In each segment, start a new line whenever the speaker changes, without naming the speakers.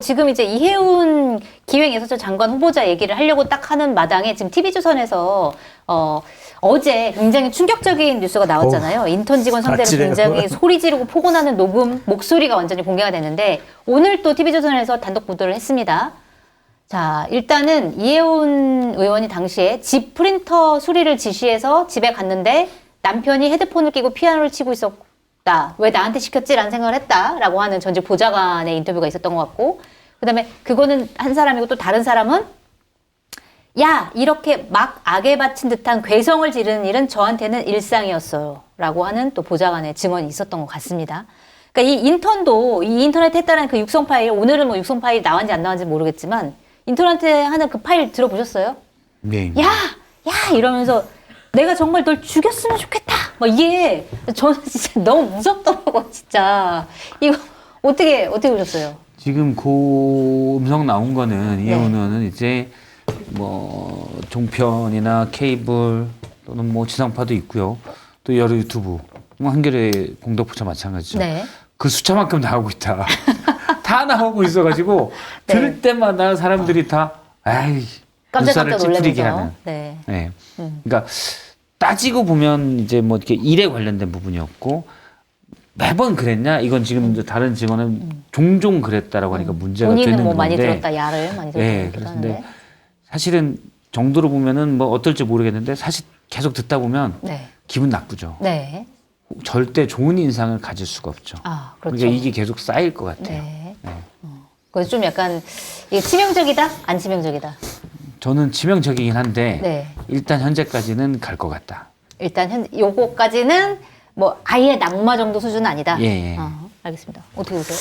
지금 이제 이해운 기획예술처 장관 후보자 얘기를 하려고 딱 하는 마당에 지금 TV조선에서 어제 굉장히 충격적인 뉴스가 나왔잖아요. 인턴 직원 상대로 굉장히 소리 지르고 폭언하는 녹음 목소리가 완전히 공개가 됐는데 오늘 또 TV조선에서 단독 보도를 했습니다. 자, 일단은 이해운 의원이 당시에 집 프린터 수리를 지시해서 집에 갔는데 남편이 헤드폰을 끼고 피아노를 치고 있었다. 왜 나한테 시켰지라는 생각을 했다라고 하는 전직 보좌관의 인터뷰가 있었던 것 같고, 그 다음에 그거는 한 사람이고 또 다른 사람은 야, 이렇게 막 악에 바친 듯한 괴성을 지르는 일은 저한테는 일상이었어요 라고 하는 또 보좌관의 증언이 있었던 것 같습니다. 그러니까 이 인턴도 이 인터넷에 했다는 그 육성 파일, 오늘은 뭐 육성 파일 나왔는지 안 나왔는지 모르겠지만 인터넷에 하는 그 파일 들어보셨어요?
네.
야 이러면서 내가 정말 널 죽였으면 좋겠다. 막 이게 저는 진짜 너무 무섭더라고 진짜. 이거 어떻게 보셨어요?
지금 그 음성 나온 거는 이해운 의원은 이제 뭐 종편이나 케이블 또는 뭐 지상파도 있고요. 또 여러 유튜브, 뭐 한겨레 공덕포차 마찬가지죠.
네.
그 숫자만큼 나오고 있다. 다 나오고 있어가지고
네.
들을 때마다 사람들이 다 에이
깜짝깜짝
찌푸리게
놀라면서.
하는.
네.
네. 그러니까 따지고 보면 이제 뭐 이렇게 일에 관련된 부분이었고 매번 그랬냐? 이건 지금 이제 다른 증언은 종종 그랬다라고 하니까 문제가 되는
본인은 뭐
건데.
많이 들었다, 야를 많이
네,
들었다.
그런데 사실은 정도로 보면은 뭐 어떨지 모르겠는데 사실 계속 듣다 보면
네.
기분 나쁘죠.
네.
절대 좋은 인상을 가질 수가 없죠.
아, 그렇죠.
그러니까 이게 계속 쌓일 것 같아요.
네.
네.
그래서 좀 약간 이게 치명적이다, 안 치명적이다.
저는 치명적이긴 한데
네.
일단 현재까지는 갈 것 같다.
일단 요거까지는 뭐 아예 낙마 정도 수준은 아니다.
예.
알겠습니다. 어떻게 보세요?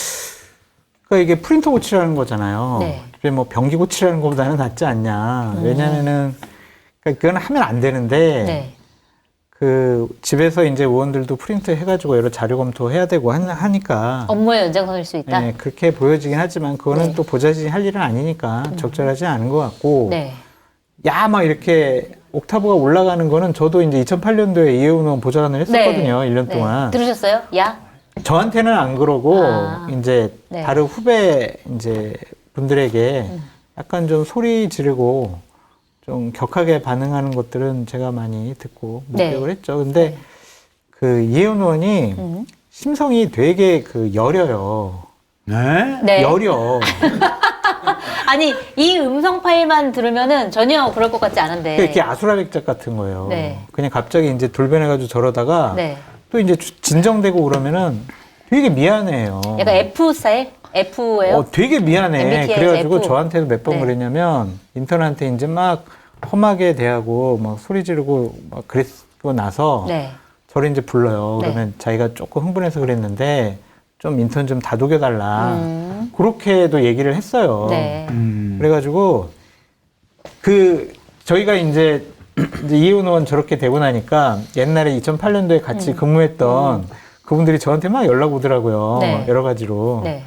그러니까 이게 프린터 고치라는 거잖아요.
네.
그게 뭐 변기 고치라는 것보다는 낫지 않냐. 왜냐면은 그러니까 그건 하면 안 되는데
네.
그 집에서 이제 의원들도 프린트 해가지고 여러 자료 검토해야 되고 하니까
업무의 연장선일 수 있다.
네, 그렇게 보여지긴 하지만 그거는
네.
또 보좌진이 할 일은 아니니까 적절하지 않은 것 같고
네.
야 막 이렇게 옥타브가 올라가는 거는 저도 이제 2008년도에 이해운 의원 보좌관을 했었거든요. 1년
네.
동안.
들으셨어요? 야?
저한테는 안 그러고 이제
네.
다른 후배 이제 분들에게 약간 좀 소리 지르고 좀 격하게 반응하는 것들은 제가 많이 듣고 목격을 했죠. 근데 그 이해운 의원이 심성이 되게 그 여려요.
네?
네.
여려.
아니, 이 음성 파일만 들으면은 전혀 그럴 것 같지 않은데.
이렇게 아수라백작 같은 거예요.
네.
그냥 갑자기 이제 돌변해가지고 저러다가
네.
또 이제 진정되고 그러면 되게 미안해요.
약간 F 스타일? F예요?
되게 미안해.
MBTI
그래가지고
F.
저한테도 몇 번
네.
그랬냐면 인턴한테 이제 막 험하게 대하고 막 소리 지르고 막 그랬고 나서
네.
저를 이제 불러요.
네.
그러면 자기가 조금 흥분해서 그랬는데 좀 인턴 좀 다독여달라. 그렇게도 얘기를 했어요.
네.
그래가지고 저희가 이제 이해운 의원 저렇게 되고 나니까 옛날에 2008년도에 같이 근무했던 그분들이 저한테 막 연락 오더라고요.
네.
여러 가지로.
네.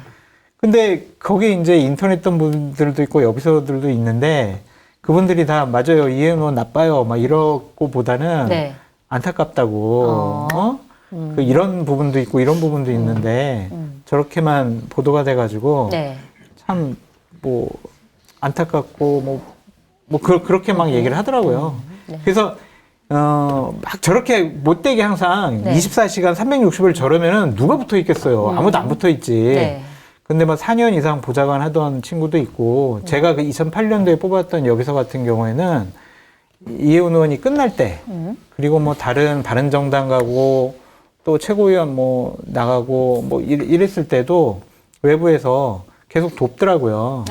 근데 거기 이제 인턴 했던 분들도 있고 여비서들도 있는데 그분들이 다 맞아요. 이해운 의원 나빠요. 막 이러고 보다는
네.
안타깝다고. 그 이런 부분도 있고 이런 부분도 있는데 저렇게만 보도가 돼가지고
네.
참 뭐 안타깝고 그렇게 막 얘기를 하더라고요.
네.
그래서 막 저렇게 못되게 항상
네.
24시간 360일 저러면은 누가 붙어 있겠어요. 아무도 안 붙어 있지.
네.
근데 뭐 4년 이상 보좌관 하던 친구도 있고 제가 그 2008년도에 뽑았던 여기서 같은 경우에는 이해운 의원이 끝날 때 그리고 뭐 다른 바른정당 가고 또 최고위원 뭐 나가고 뭐 이랬을 때도 외부에서 계속 돕더라고요.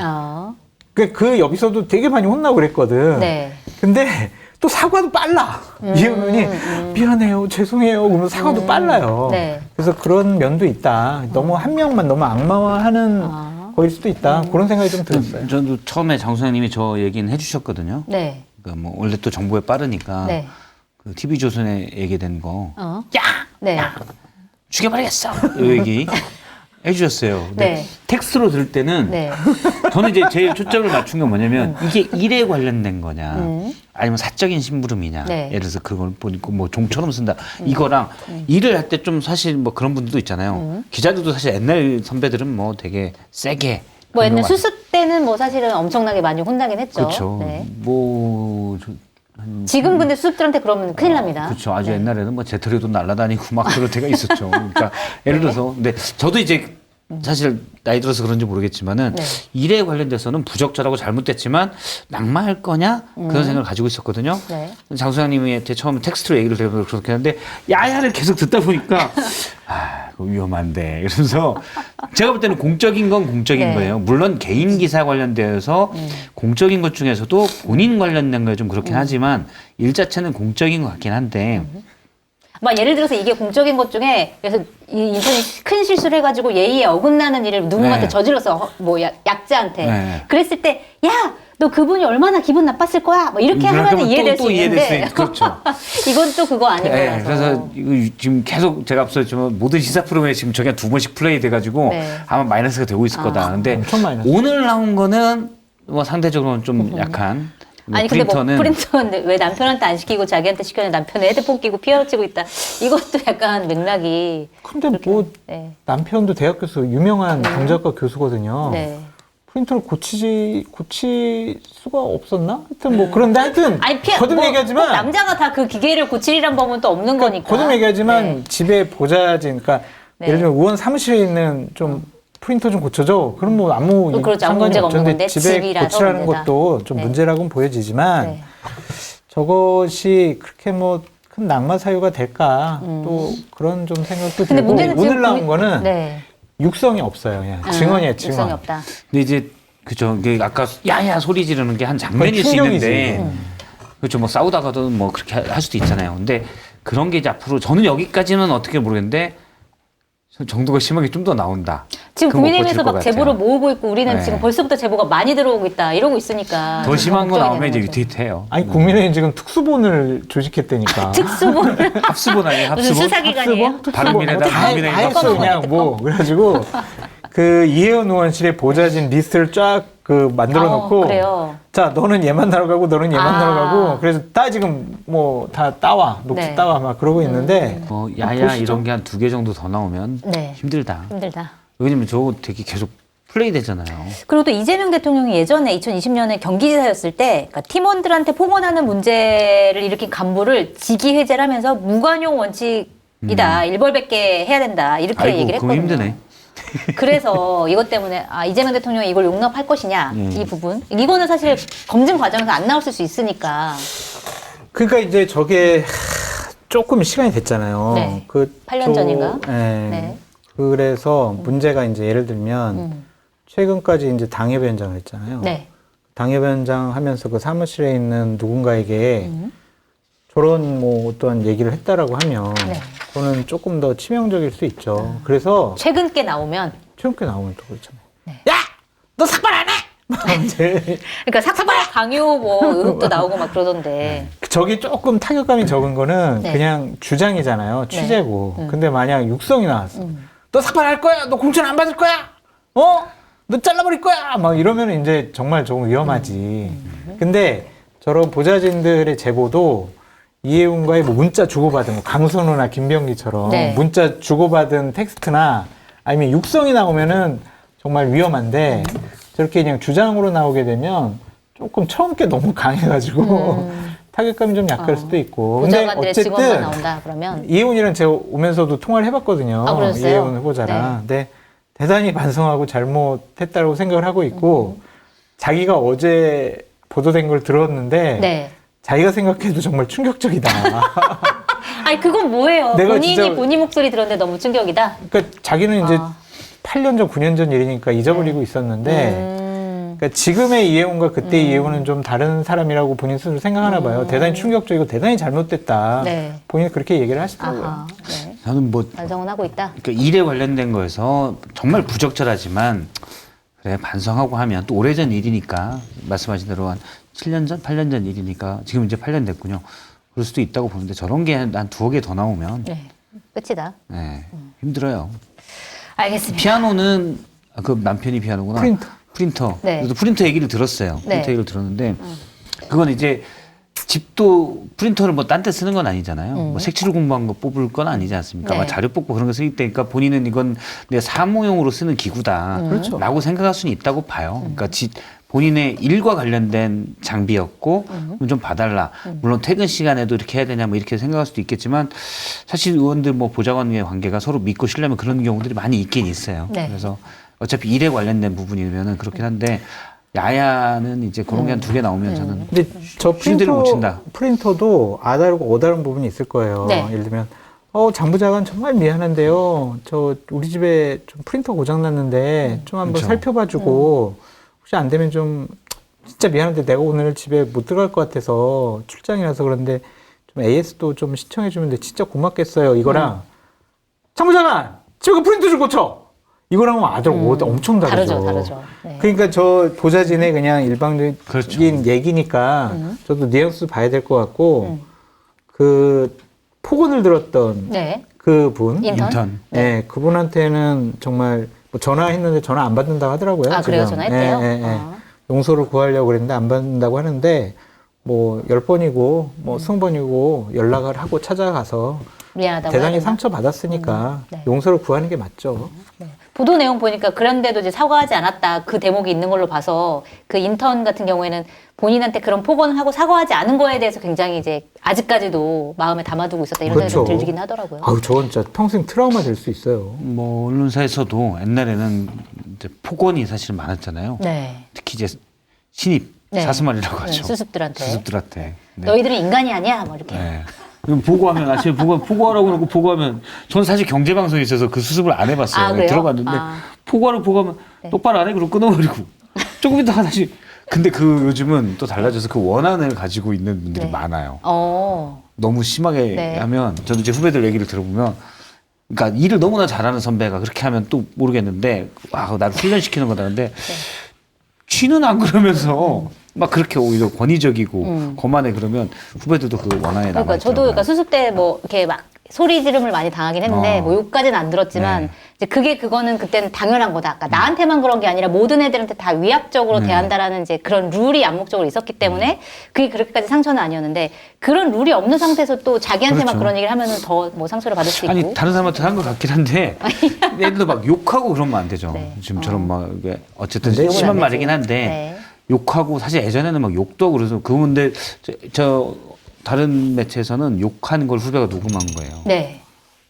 그 여기서도 되게 많이 혼나고 그랬거든.
네.
근데 또 사과도 빨라. 이해운 의원이 미안해요, 죄송해요. 그러면 사과도 빨라요.
네.
그래서 그런 면도 있다. 너무 한 명만 너무 악마화하는 거일 수도 있다. 그런 생각이 좀 들었어요.
저도 처음에 장 소장님이 저 얘기는 해주셨거든요.
네.
그러니까 뭐 원래 또 정보에 빠르니까
네.
그 TV 조선에 얘기된 거,
야! 네.
죽여버리겠어. 이 얘기 해주셨어요. 근데
네.
텍스트로 들을 때는
네.
저는 이제 제일 초점을 맞춘 건 뭐냐면 이게 일에 관련된 거냐, 아니면 사적인 심부름이냐.
네.
예를 들어서 그걸 보니까 뭐 종처럼 쓴다. 이거랑 일을 할 때 좀 사실 뭐 그런 분들도 있잖아요. 기자들도 사실 옛날 선배들은 뭐 되게 세게.
뭐 옛날
강요하고.
수습 때는 뭐 사실은 엄청나게 많이 혼나긴 했죠.
그렇죠.
네.
뭐
지금 근데 수습들한테 그러면 큰일 납니다.
그렇죠. 아주
네.
옛날에는 뭐 재터리도 날아다니고 막 그럴 때가 있었죠. 그러니까 예를 들어서 근데 저도 이제 사실 나이 들어서 그런지 모르겠지만은
네.
일에 관련돼서는 부적절하고 잘못됐지만 낙마할 거냐 그런 생각을 가지고 있었거든요.
네.
장 소장님한테 처음에 텍스트로 얘기를 드려서 그렇게 했는데 야야를 계속 듣다 보니까 아 그거 위험한데 이러면서 제가 볼 때는 공적인 건 공적인
네.
거예요. 물론 개인 기사 관련되어서 공적인 것 중에서도 본인 관련된 거에 좀 그렇긴 하지만 일 자체는 공적인 것 같긴 한데
막 예를 들어서 이게 공적인 것 중에 그래서 이 인턴이 큰 실수를 해가지고 예의에 어긋나는 일을 누군가한테
네.
저질러서 뭐 약자한테
네.
그랬을 때 야 너 그분이 얼마나 기분 나빴을 거야 뭐 이렇게 하면 이해될 수 있는데
그렇죠.
이건 또 그거 아닌
네,
거라서
그래서 이거 지금 계속 제가 앞서 했지만 모든 시사 프로그램에 지금 저게 2번씩 플레이 돼가지고
네.
아마 마이너스가 되고 있을 거다. 근데
엄청 마이너스.
오늘 나온 거는 뭐 상대적으로는 좀 약한. 뭐
아니 근데 뭐
프린터는
프린터는 왜 남편한테 안 시키고 자기한테 시켰는데 남편은 헤드폰 끼고 피아노 치고 있다. 이것도 약간 맥락이
근데 뭐
네.
남편도 대학교에서 유명한 경제학과 교수거든요.
네.
프린터를 고칠 수가 없었나? 하여튼 뭐 그런데 하여튼
아니
거듭
뭐
얘기하지만
꼭 남자가 다 그 기계를 고치리란 법은 또 없는 거니까.
거듭 얘기하지만
네.
집에 보좌진 그러니까
네.
예를 들면 의원 사무실에 있는 좀 프린터 좀 고쳐줘. 그럼 뭐 아무
그렇죠. 아무
상관이
문제가 없는
없는데
건데
집에
집이라서
고치라는
문제다.
것도 좀
네.
문제라고는 보여지지만
네.
저것이 그렇게 뭐 큰 낙마 사유가 될까 또 그런 좀 생각도
근데
들고
문제는
오늘
지금
나온 거는
네.
육성이 없어요. 그냥 증언이에요, 증언.
육성이 없다.
근데 이제 그죠. 이게 아까 야야 소리 지르는 게 한 장면일 수
충격이지.
있는데 그렇죠. 뭐 싸우다가도 뭐 그렇게 할 수도 있잖아요. 근데 그런 게 이제 앞으로 저는 여기까지는 어떻게 모르겠는데 정도가 심하게 좀 더 나온다.
지금
그거 못
국민의힘에서
고칠 것
막
같아요.
제보를 모으고 있고 우리는
네.
지금 벌써부터 제보가 많이 들어오고 있다 이러고 있으니까
더 심한 거
걱정이
나오면 이제
되는 거죠.
위태위태해요.
아니 국민의힘 지금 특수본을 조직했다니까.
특수본
합수본 아니에요?
무슨
합수본?
수사기관이에요?
바른미래당,
다
국민의힘
했어
합수본.
그냥 뭐 그래가지고 그 이혜원 의원실에 보좌진 리스트를 쫙 그 만들어 놓고
그래요.
자 너는 얘 만나러 가고 너는 얘 만나러
아.
가고 그래서 다 지금 뭐 다 따와 녹취
네.
따와 막 그러고 있는데
야야
보시죠.
이런 게 한 2개 정도 더 나오면
네.
힘들다.
힘들다.
왜냐면 저거 되게 계속 플레이 되잖아요.
그리고 또 이재명 대통령이 예전에 2020년에 경기지사였을 때 그러니까 팀원들한테 폭언하는 문제를 일으킨 간부를 직위 해제를 하면서 무관용 원칙이다. 일벌백계 해야 된다. 이렇게
아이고
얘기를
그거
했거든요.
힘드네.
그래서 이것 때문에 이재명 대통령이 이걸 용납할 것이냐 이
음.
부분 이거는 사실 검증 과정에서 안 나올 수 있으니까
그러니까 이제 저게 조금 시간이 됐잖아요.
네.
그
8년 전인가?
네.
네.
그래서 문제가 이제 예를 들면 최근까지 이제 당협위원장을 했잖아요.
네.
당협위원장 하면서 그 사무실에 있는 누군가에게 저런 뭐 어떤 얘기를 했다라고 하면
네.
그거는 조금 더 치명적일 수 있죠. 그래서
최근 게 나오면
최근께 나오면 또 그렇잖아요.
네.
야! 너 삭발 안 해! 이제
그러니까 삭발 강요 뭐 의혹도 나오고 막 그러던데
저기 조금 타격감이 적은 거는
네.
그냥 주장이잖아요. 취재고.
네.
근데 만약 육성이 나왔어. 너 삭발할 거야? 너 공천 안 받을 거야? 어? 너 잘라버릴 거야? 막 이러면 이제 정말 조금 위험하지. 근데 저런 보좌진들의 제보도 이해운과의 뭐 문자 주고받은 뭐 강선우나 김병기처럼
네.
문자 주고받은 텍스트나 아니면 육성이 나오면은 정말 위험한데 저렇게 그냥 주장으로 나오게 되면 조금 처음 게 너무 강해가지고 타격감이 좀 약할 수도 있고. 근데
보좌관들의 증언만
어쨌든
나온다 그러면
이혜훈이랑 제가 오면서도 통화를 해봤거든요.
아, 그러셨어요?
이혜훈 후보자랑. 근데 대단히 반성하고 잘못했다고 생각을 하고 있고 자기가 어제 보도된 걸 들었는데
네.
자기가 생각해도 정말 충격적이다.
아니 그건 뭐예요?
내가
본인이
진짜-
본인 목소리 들었는데 너무 충격이다.
그러니까 자기는 이제
아.
8년 전, 9년 전 일이니까 잊어버리고 있었는데 그러니까 지금의 이혜훈과 그때 이혜훈은 좀 다른 사람이라고 본인 스스로 생각하나 봐요. 대단히 충격적이고 대단히 잘못됐다.
네.
본인이 그렇게 얘기를 하시더라고요.
아하. 네.
저는 뭐
반성은 하고 있다.
그러니까 일에 관련된 거에서 정말 부적절하지만 그래 반성하고 하면 또 오래전 일이니까 말씀하신 대로 한 7년 전, 8년 전 일이니까 지금 이제 8년 됐군요. 그럴 수도 있다고 보는데 저런 게 한 2개 더 나오면
네. 끝이다.
네, 힘들어요.
알겠습니다.
피아노는 그 남편이 피아노구나.
프린터.
프린터.
네.
그래서 프린터 얘기를 들었어요.
네.
프린터 얘기를 들었는데 그건 이제 집도 프린터를 뭐 딴 데 쓰는 건 아니잖아요. 뭐 색칠을 공부한 거 뽑을 건 아니지 않습니까?
네.
막 자료 뽑고 그런 거 쓰기 때니까 본인은 이건 내 사무용으로 쓰는 기구다.
그렇죠.
라고 생각할 수는 있다고 봐요. 그러니까 본인의 일과 관련된 장비였고 좀 봐달라. 물론 퇴근 시간에도 이렇게 해야 되냐 뭐 이렇게 생각할 수도 있겠지만 사실 의원들 뭐 보좌관의 관계가 서로 믿고 신뢰하면 그런 경우들이 많이 있긴 있어요.
네.
그래서 어차피 일에 관련된 부분이면은 그렇긴 한데 야야는 이제 그런 게 한 2개 나오면 저는
근데 저
쉴드를 못 친다.
프린터도 아다르고 어다른 부분이 있을 거예요.
네.
예를 들면 장부장관 정말 미안한데요. 저 우리 집에 좀 프린터 고장 났는데 좀 한번
그렇죠.
살펴봐주고 혹시 안 되면 좀 진짜 미안한데 내가 오늘 집에 못 들어갈 것 같아서 출장이라서 그런데 좀 AS도 좀 신청해주면 돼. 진짜 고맙겠어요. 이거랑 장부장관 집에 그 프린터 좀 고쳐. 이거랑은 아다르고 엄청 다르죠.
다르죠. 네.
그러니까 저 보좌진의 그냥 일방적인
그렇죠.
얘기니까 저도 뉘앙스 봐야 될 것 같고 그 폭언을 들었던
네.
그분,
인턴.
네, 그분한테는 정말 뭐 전화했는데 전화 안 받는다고 하더라고요.
아, 그래요?
지금.
전화했대요?
예, 예, 예.
아.
용서를 구하려고 그랬는데 안 받는다고 하는데 뭐 10번이고 뭐 20번이고 연락을 하고 찾아가서
미안하다고
대단히
해야 되나?
상처받았으니까
네.
용서를 구하는 게 맞죠.
네. 보도 내용 보니까 그런데도 이제 사과하지 않았다 그 대목이 있는 걸로 봐서 그 인턴 같은 경우에는 본인한테 그런 폭언을 하고 사과하지 않은 거에 대해서 굉장히 이제 아직까지도 마음에 담아두고 있었다 이런 생각이 좀
그렇죠.
들긴 하더라고요.
아우 저건 진짜 평생 트라우마 될 수 있어요.
뭐 언론사에서도 옛날에는 이제 폭언이 사실 많았잖아요.
네.
특히 이제 신입
네.
사수말이라고
네,
하죠.
수습들한테.
수습들한테. 네.
너희들은 인간이 아니야 뭐 이렇게.
네. 그럼 보고하면 아침에 보고하라고 그러고 보고하면 저는 사실 경제방송에 있어서 그 수습을 안 해봤어요.
아, 그래요?
들어봤는데
아.
보고하면
네.
똑바로 안 해 그러고 끊어버리고 조금 있다가 다시 근데 그 요즘은 또 달라져서 그 원한을 가지고 있는 분들이
네.
많아요.
어.
너무 심하게
네.
하면 저도 이제 후배들 얘기를 들어보면 그러니까 일을 너무나 잘하는 선배가 그렇게 하면 또 모르겠는데 와 나를 훈련시키는 거다 근데 쥐는 안 그러면서 막 그렇게 오히려 권위적이고 거만해 그러면 후배들도 그 원한에
그러니까
남아있더라고요.
저도 그러니까 수습 때 뭐 이렇게 막 소리 지름을 많이 당하긴 했는데 뭐 욕까지는 안 들었지만
네.
이제 그거는 그때는 당연한 거다. 그러니까 나한테만 그런 게 아니라 모든 애들한테 다 위압적으로 대한다라는 이제 그런 룰이 암묵적으로 있었기 때문에 그게 그렇게까지 상처는 아니었는데 그런 룰이 없는 상태에서 또 자기한테만
그렇죠.
그런 얘기를 하면은 더 뭐 상처를 받을 수 있고.
아니 다른 사람한테 한 것 같긴 한데 애들도 막 욕하고 그러면 안 되죠.
네.
지금처럼 막 이게 어쨌든
근데
심한
욕은 안
말이긴
되지.
한데
네.
욕하고 사실 예전에는 막 욕도 하고 그래서 그런데 저 다른 매체에서는 욕하는 걸 후배가 녹음한 거예요.
네.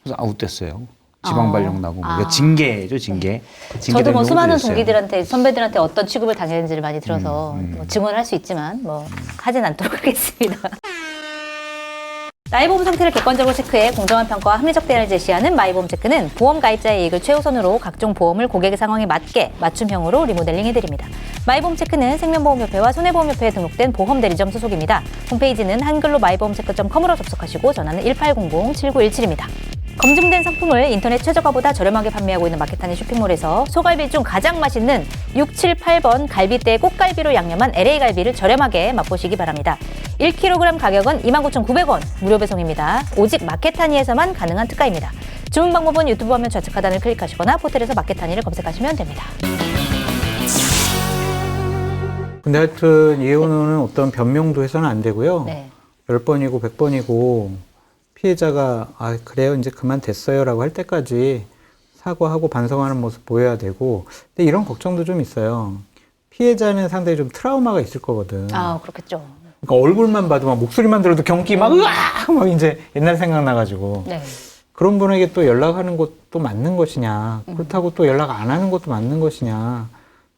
그래서 아웃됐어요. 지방 발령 나고
아.
징계죠 징계.
저도
징계된
뭐 수많은
경우도 있어요.
동기들한테 선배들한테 어떤 취급을 당했는지를 많이 들어서 뭐 증언을 할 수 있지만 뭐 하진 않도록 하겠습니다. 나의 보험 상태를 객관적으로 체크해 공정한 평가와 합리적 대안을 제시하는 마이보험 체크는 보험 가입자의 이익을 최우선으로 각종 보험을 고객의 상황에 맞게 맞춤형으로 리모델링해드립니다. 마이보험 체크는 생명보험협회와 손해보험협회에 등록된 보험대리점 소속입니다. 홈페이지는 한글로 마이보험체크.com으로 접속하시고 전화는 1800-7917입니다. 검증된 상품을 인터넷 최저가보다 저렴하게 판매하고 있는 마켓하니 쇼핑몰에서 소갈비 중 가장 맛있는 678번 갈비대의 꽃갈비로 양념한 LA갈비를 저렴하게 맛보시기 바랍니다. 1kg 가격은 29,900원, 무료 배송입니다. 오직 마켓하니에서만 가능한 특가입니다. 주문 방법은 유튜브 화면 좌측 하단을 클릭하시거나 포털에서 마켓하니를 검색하시면 됩니다.
근데 하여튼 이혼은 어떤 변명도 해서는 안 되고요.
네.
10번이고 100번이고 피해자가 아 그래요 이제 그만 됐어요라고 할 때까지 사과하고 반성하는 모습 보여야 되고 근데 이런 걱정도 좀 있어요. 피해자는 상당히 좀 트라우마가 있을 거거든.
아, 그렇겠죠.
그러니까 얼굴만 봐도 막 목소리만 들어도 경기 막 으악 막 이제 옛날 생각나가지고
네.
그런 분에게 또 연락하는 것도 맞는 것이냐 그렇다고 또 연락 안 하는 것도 맞는 것이냐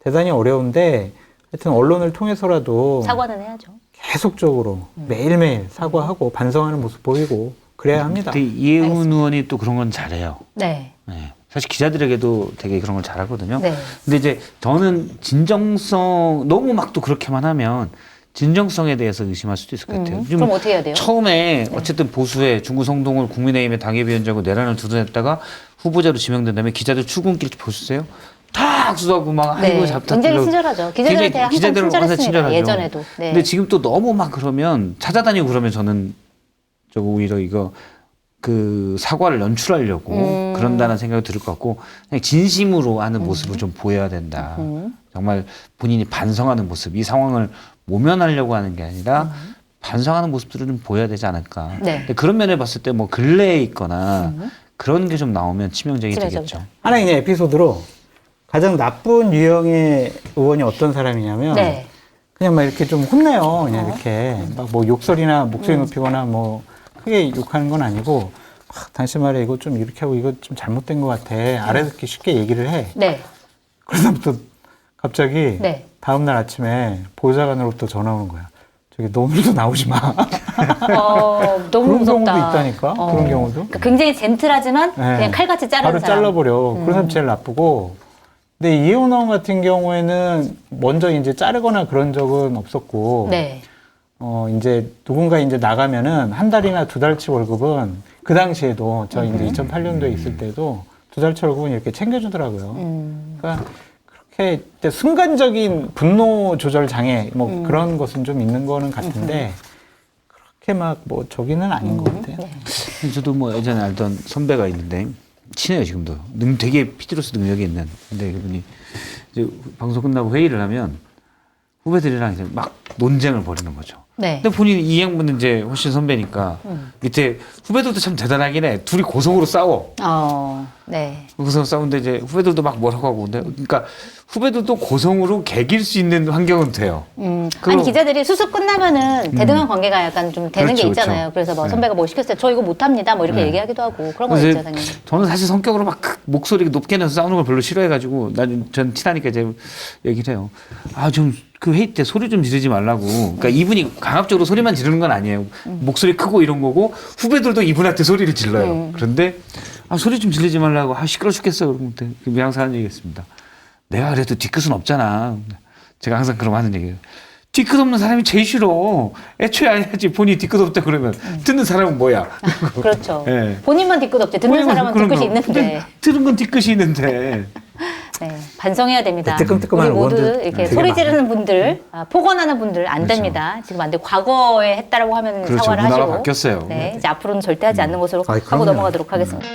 대단히 어려운데 하여튼 언론을 통해서라도
사과는 해야죠.
계속적으로 매일매일 사과하고 반성하는 모습 보이고 그래야 합니다.
근데 이혜훈 의원이 또 그런 건 잘해요.
네.
네. 사실 기자들에게도 되게 그런 걸 잘하거든요.
네.
근데 이제 저는 진정성 너무 막 또 그렇게만 하면 진정성에 대해서 의심할 수도 있을 것 같아요. 좀
그럼 어떻게 해야 돼요?
처음에 어쨌든 보수의 중구성동을 국민의힘의 당협위원장으로 내란을 두둔했다가 후보자로 지명된 다음에 기자들 출근길 보셨어요? 다 악수하고 막 아이고 잡다
굉장히 친절하죠. 기자들한테 항상
기자들은 항상
친절했습니다.
친절하죠.
예전에도. 네.
근데 지금 또 너무 막 그러면 찾아다니고 그러면 저는 저거 오히려 이거 그 사과를 연출하려고 그런다는 생각이 들 것 같고 그냥 진심으로 하는 모습을 좀 보여야 된다. 정말 본인이 반성하는 모습, 이 상황을 모면하려고 하는 게 아니라 반성하는 모습들을 좀 보여야 되지 않을까.
네.
근데 그런 면에 봤을 때 뭐 근래에 있거나 그런 게 좀 나오면 치명적이
치명적이죠.
되겠죠.
하나 그냥 에피소드로 가장 나쁜 유형의 의원이 어떤 사람이냐면
네.
그냥 막 이렇게 좀 혼내요. 그냥 이렇게 막 뭐 욕설이나 목소리 높이거나 뭐 크게 욕하는 건 아니고 당신 말에 이거 좀 이렇게 하고 이거 좀 잘못된 것 같아. 알아듣기 쉽게 얘기를 해.
네.
그러다부터 갑자기
네.
다음날 아침에 보좌관으로부터 전화 오는 거야. 저기 너 오늘도 나오지 마.
너무
그런
무섭다.
경우도 있다니까. 그런 경우도.
그러니까 굉장히 젠틀하지만
네.
그냥 칼같이 자르는
바로
사람.
잘라버려. 그런 사람 제일 나쁘고. 근데 이혜원 의원 같은 경우에는 먼저 이제 자르거나 그런 적은 없었고.
네.
이제 누군가 이제 나가면은 한 달이나 두 달치 월급은 그 당시에도 저 이제 2008년도에 있을 때도 두 달치 월급은 이렇게 챙겨주더라고요. 그러니까 그렇게 순간적인 분노 조절 장애 뭐 그런 것은 좀 있는 거는 같은데 그렇게 막 뭐 저기는 아닌 것 같아요.
네.
저도 뭐 예전에 알던 선배가 있는데 친해요 지금도. 되게 PD로서 능력이 있는. 근데 그분이 이제 방송 끝나고 회의를 하면 후배들이랑 이제 막 논쟁을 벌이는 거죠.
네.
근데 본인이 이 양반은 이제 훨씬 선배니까 밑에 후배들도 참 대단하긴 해. 둘이 고성으로 싸워.
네.
고성으로 싸우는데 이제 후배들도 막 뭐라고 하고. 근데 그러니까 후배들도 고성으로 개길 수 있는 환경은 돼요.
아니 기자들이 수습 끝나면은 대등한 관계가 약간 좀 되는
그렇죠,
게 있잖아요.
그렇죠.
그래서 뭐
네.
선배가 뭐 시켰어요. 저 이거 못합니다. 뭐 이렇게
네.
얘기하기도 하고 그런 거
그래서
있죠, 당연히.
저는 사실 성격으로 막 목소리 높게 내서 싸우는 걸 별로 싫어해가지고 전 티나니까 이제 얘기를 해요. 좀 그 회의 때 소리 좀 지르지 말라고. 그러니까 이분이 강압적으로 소리만 지르는 건 아니에요. 목소리 크고 이런 거고 후배들도 이분한테 소리를 질러요. 그런데 소리 좀 지르지 말라고. 시끄러 죽겠어. 그러면 항상 하는 얘기했습니다. 내가 그래도 뒤끝은 없잖아. 제가 항상 그럼 하는 얘기예요. 뒤끝 없는 사람이 제일 싫어. 애초에 안 해야지. 본인이 뒤끝 없다 그러면 듣는 사람은 뭐야?
그렇죠.
네.
본인만 뒤끝 없지. 듣는 사람은
그런
뒤끝이
거.
있는데.
들은 건 뒤끝이 있는데.
네, 반성해야 됩니다.
뜨끔뜨끔한
우리 모두
의원들
이렇게
되게
소리
많아요.
지르는 분들, 폭언하는 분들 안
그렇죠.
됩니다. 지금 안 돼. 과거에 했다라고 하면
그렇죠.
사과를
문화가
하시고.
바뀌었어요.
네, 이제 앞으로는 절대 하지 않는 것으로
아이,
하고
그럼요.
넘어가도록 하겠습니다.